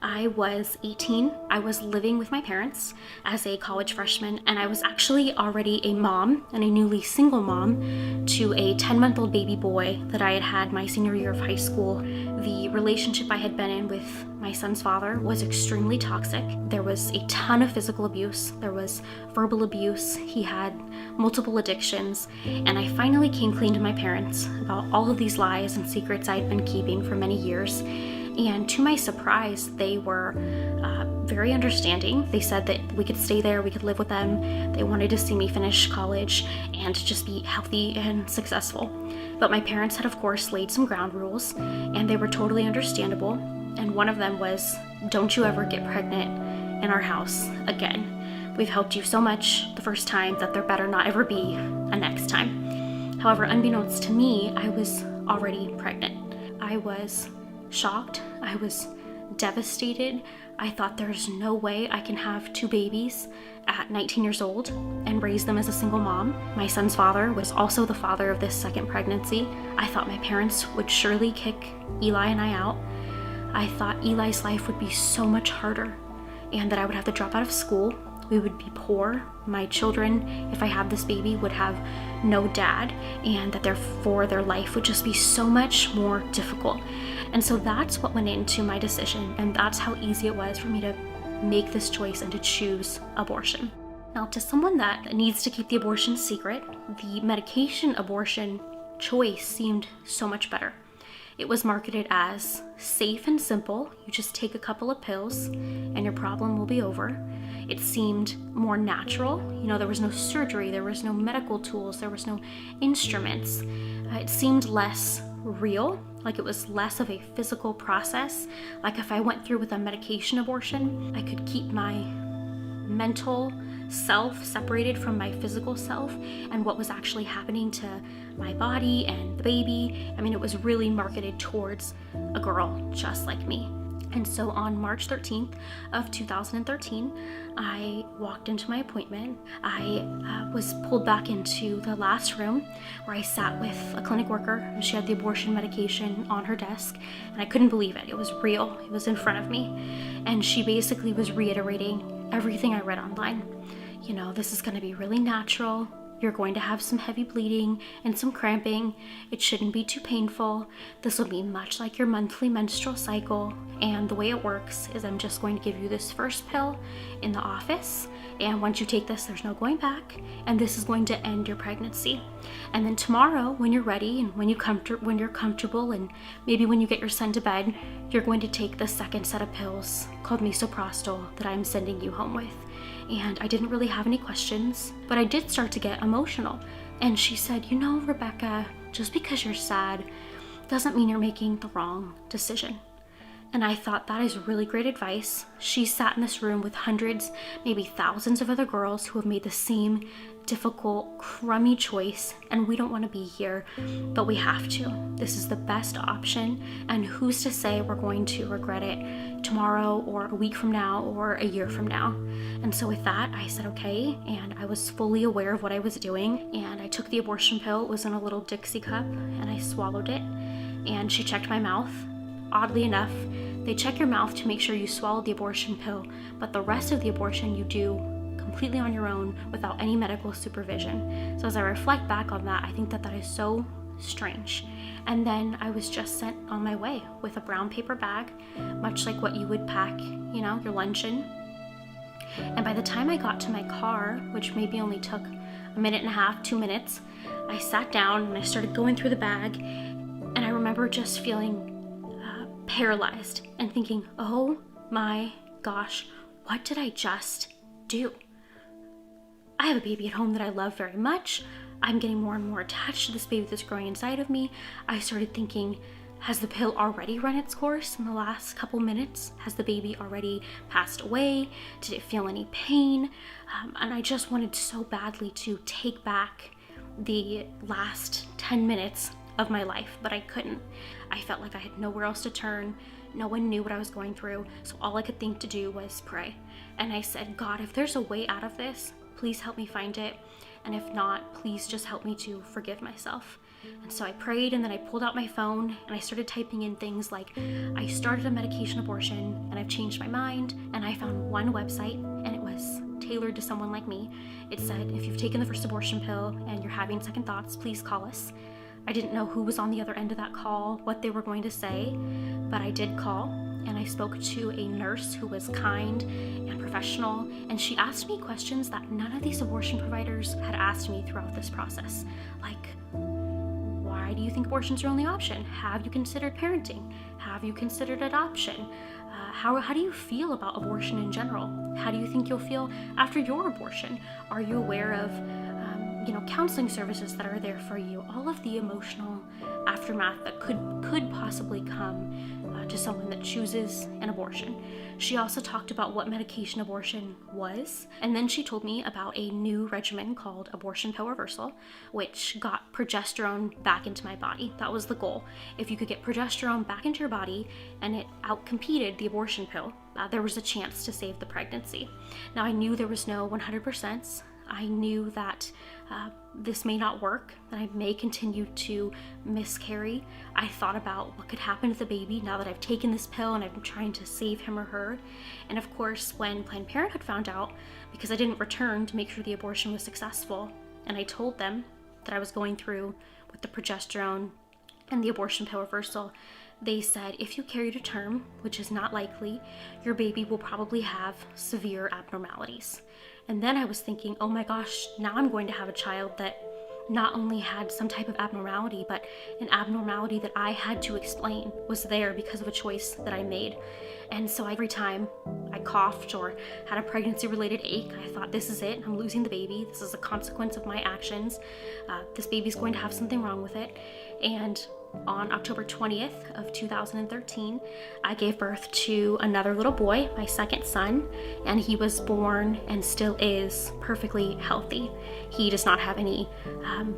I was 18. I was living with my parents as a college freshman, and I was actually already a mom and a newly single mom to a 10-month-old baby boy that I had had my senior year of high school. The relationship I had been in with my son's father was extremely toxic. There was a ton of physical abuse. There was verbal abuse. He had multiple addictions, and I finally came clean to my parents about all of these lies and secrets I'd been keeping for many years. And to my surprise, they were very understanding. They said that we could stay there, we could live with them. They wanted to see me finish college and to just be healthy and successful. But my parents had, of course, laid some ground rules, and they were totally understandable. And one of them was, don't you ever get pregnant in our house again. We've helped you so much the first time that there better not ever be a next time. However, unbeknownst to me, I was already pregnant. I was shocked. I was devastated. I thought there's no way I can have 2 babies at 19 years old and raise them as a single mom. My son's father was also the father of this second pregnancy. I thought my parents would surely kick Eli and I out. I thought Eli's life would be so much harder and that I would have to drop out of school. We would be poor. My children, if I have this baby, would have no dad, and that therefore their life would just be so much more difficult. And so that's what went into my decision, and that's how easy it was for me to make this choice and to choose abortion. Now, to someone that needs to keep the abortion secret, the medication abortion choice seemed so much better. It was marketed as safe and simple. You just take a couple of pills and your problem will be over. It seemed more natural. There was no surgery, there was no medical tools, there was no instruments. It seemed less real, like it was less of a physical process. Like if I went through with a medication abortion, I could keep my mental self separated from my physical self and what was actually happening to my body and the baby. It was really marketed towards a girl just like me. And so on March 13th of 2013, I walked into my appointment. I was pulled back into the last room where I sat with a clinic worker, and she had the abortion medication on her desk, and I couldn't believe it. It was real. It was in front of me. And she basically was reiterating everything I read online. This is going to be really natural. You're going to have some heavy bleeding and some cramping. It shouldn't be too painful. This will be much like your monthly menstrual cycle. And the way it works is I'm just going to give you this first pill in the office. And once you take this, there's no going back. And this is going to end your pregnancy. And then tomorrow, when you're ready and when you're comfortable and maybe when you get your son to bed, you're going to take the second set of pills called misoprostol that I'm sending you home with. And I didn't really have any questions, but I did start to get emotional. And she said, Rebekah, just because you're sad doesn't mean you're making the wrong decision. And I thought that is really great advice. She sat in this room with hundreds, maybe thousands of other girls who have made the same difficult, crummy choice, and we don't want to be here, but we have to. This is the best option, and who's to say we're going to regret it tomorrow or a week from now or a year from now? And so with that, I said okay, and I was fully aware of what I was doing, and I took the abortion pill. It was in a little Dixie cup, and I swallowed it, and she checked my mouth. Oddly enough, they check your mouth to make sure you swallowed the abortion pill, but the rest of the abortion you do completely on your own without any medical supervision. So as I reflect back on that, I think that is so strange. And then I was just sent on my way with a brown paper bag, much like what you would pack, your lunch in. And by the time I got to my car, which maybe only took a minute and a half, 2 minutes, I sat down and I started going through the bag, and I remember just feeling paralyzed and thinking, oh my gosh, what did I just do? I have a baby at home that I love very much. I'm getting more and more attached to this baby that's growing inside of me. I started thinking, has the pill already run its course in the last couple minutes? Has the baby already passed away? Did it feel any pain? And I just wanted so badly to take back the last 10 minutes of my life, but I couldn't. I felt like I had nowhere else to turn. No one knew what I was going through, so all I could think to do was pray. And I said, God, if there's a way out of this, please help me find it. And if not, please just help me to forgive myself. And so I prayed, and then I pulled out my phone and I started typing in things like, I started a medication abortion and I've changed my mind. And I found one website, and it was tailored to someone like me. It said, if you've taken the first abortion pill and you're having second thoughts, please call us. I didn't know who was on the other end of that call, what they were going to say, but I did call, and I spoke to a nurse who was kind and professional, and she asked me questions that none of these abortion providers had asked me throughout this process. Like, why do you think abortion's your only option? Have you considered parenting? Have you considered adoption? How do you feel about abortion in general? How do you think you'll feel after your abortion? Are you aware of counseling services that are there for you? All of the emotional aftermath that could possibly come to someone that chooses an abortion. She also talked about what medication abortion was, and then she told me about a new regimen called abortion pill reversal, which got progesterone back into my body. That was the goal. If you could get progesterone back into your body and it outcompeted the abortion pill, there was a chance to save the pregnancy. Now, I knew there was no 100%. I knew that this may not work, that I may continue to miscarry. I thought about what could happen to the baby now that I've taken this pill and I'm trying to save him or her. And of course, when Planned Parenthood found out, because I didn't return to make sure the abortion was successful, and I told them that I was going through with the progesterone and the abortion pill reversal, they said, if you carry to term, which is not likely, your baby will probably have severe abnormalities. And then I was thinking, oh my gosh, now I'm going to have a child that not only had some type of abnormality, but an abnormality that I had to explain was there because of a choice that I made. And so every time I coughed or had a pregnancy-related ache, I thought, this is it, I'm losing the baby. This is a consequence of my actions. This baby's going to have something wrong with it. And on October 20th of 2013, I gave birth to another little boy, my second son, and he was born and still is perfectly healthy. He does not have any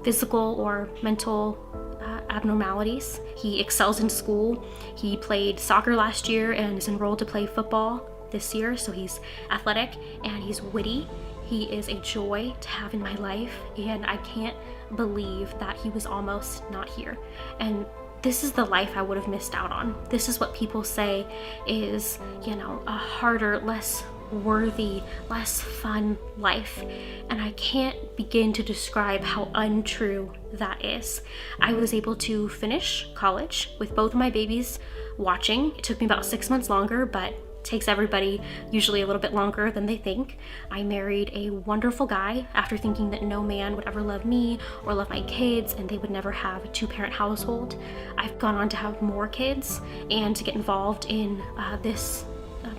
physical or mental abnormalities. He excels in school. He played soccer last year and is enrolled to play football this year, so he's athletic and he's witty. He is a joy to have in my life, and I can't believe that he was almost not here. And this is the life I would have missed out on. This is what people say is, a harder, less worthy, less fun life. And I can't begin to describe how untrue that is. I was able to finish college with both of my babies watching. It took me about 6 months longer, but takes everybody usually a little bit longer than they think. I married a wonderful guy after thinking that no man would ever love me or love my kids and they would never have a two-parent household. I've gone on to have more kids and to get involved in this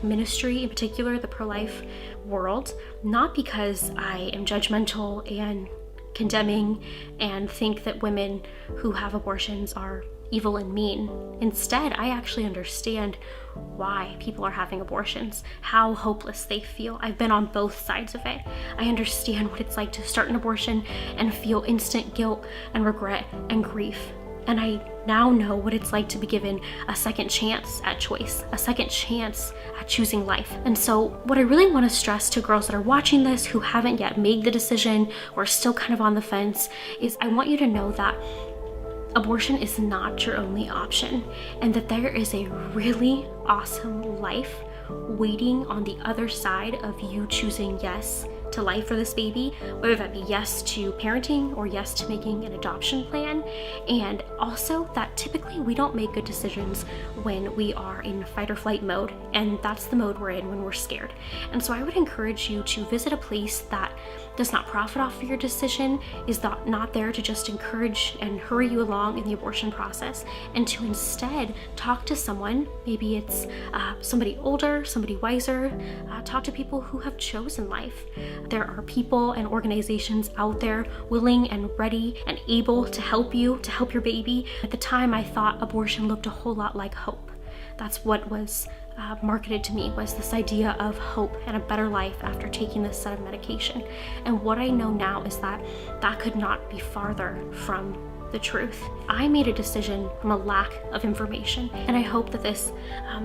ministry, in particular the pro-life world, not because I am judgmental and condemning and think that women who have abortions are evil and mean. Instead, I actually understand why people are having abortions, how hopeless they feel. I've been on both sides of it. I understand what it's like to start an abortion and feel instant guilt and regret and grief. And I now know what it's like to be given a second chance at choice, a second chance at choosing life. And so what I really want to stress to girls that are watching this who haven't yet made the decision or are still kind of on the fence is I want you to know that abortion is not your only option, and that there is a really awesome life waiting on the other side of you choosing yes to life for this baby, whether that be yes to parenting or yes to making an adoption plan. And also that typically we don't make good decisions when we are in fight or flight mode, and that's the mode we're in when we're scared. And so I would encourage you to visit a place that does not profit off of your decision, is not there to just encourage and hurry you along in the abortion process, and to instead talk to someone. Maybe it's somebody older, somebody wiser. Talk to people who have chosen life. There are people and organizations out there willing and ready and able to help you, to help your baby. At the time, I thought abortion looked a whole lot like hope. That's what was marketed to me, was this idea of hope and a better life after taking this set of medication. And what I know now is that that could not be farther from the truth. I made a decision from a lack of information, and I hope that this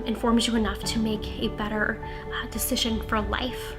informs you enough to make a better decision for life